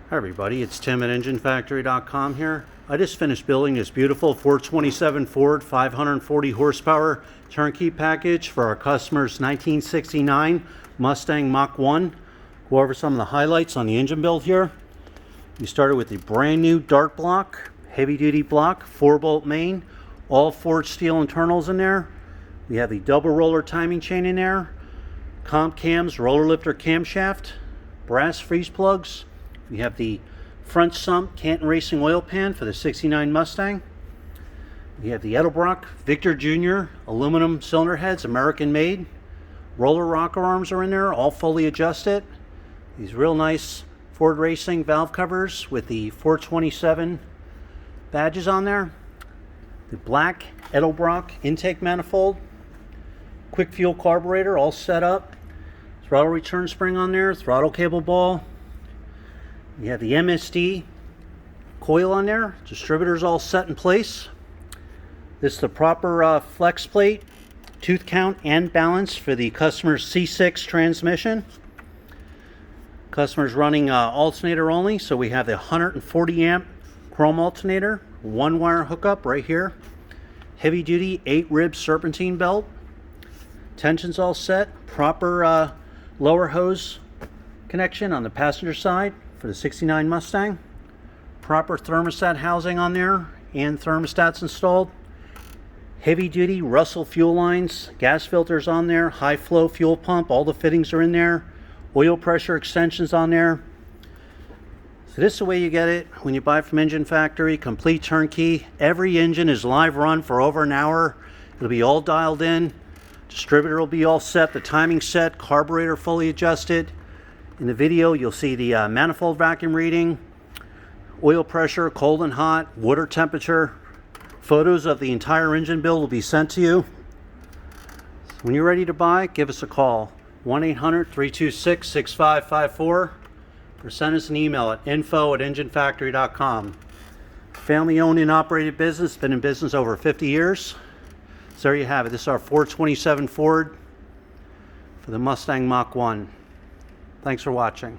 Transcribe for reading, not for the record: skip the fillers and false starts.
Hi everybody, it's Tim at EngineFactory.com here. I just finished building this beautiful 427 Ford 540 horsepower turnkey package for our customer's 1969 Mustang Mach 1. Go over some of the highlights on the engine build here. We started with the brand new dart block, heavy duty block, 4-bolt main, all forged steel internals in there. We have the double roller timing chain in there, comp cams, roller lifter camshaft, brass freeze plugs. We have the front sump Canton Racing oil pan for the 69 Mustang. We have the Edelbrock Victor Jr. aluminum cylinder heads, American made. Roller rocker arms are in there, all fully adjusted. These real nice Ford Racing valve covers with the 427 badges on there. The black Edelbrock intake manifold. Quick fuel carburetor all set up. Throttle return spring on there, throttle cable ball. You have the MSD coil on there. Distributor's all set in place. This is the proper flex plate, tooth count and balance for the customer's C6 transmission. Customer's running alternator only, so we have the 140 amp chrome alternator, one wire hookup right here. Heavy duty 8-rib serpentine belt. Tension's all set. Proper lower hose connection on the passenger side for the 69 Mustang. Proper thermostat housing on there and thermostats installed. Heavy duty Russell fuel lines, gas filters on there, high flow fuel pump, all the fittings are in there. Oil pressure extensions on there. So this is the way you get it when you buy from Engine Factory, complete turnkey. Every engine is live run for over an hour. It'll be all dialed in. Distributor will be all set, the timing set, carburetor fully adjusted. In the video, you'll see the manifold vacuum reading, oil pressure, cold and hot, water temperature. Photos of the entire engine build will be sent to you. When you're ready to buy, give us a call, 1-800-326-6554, or send us an email at info@enginefactory.com. Family owned and operated business, been in business over 50 years. So there you have it. This is our 427 Ford for the Mustang Mach 1. Thanks for watching.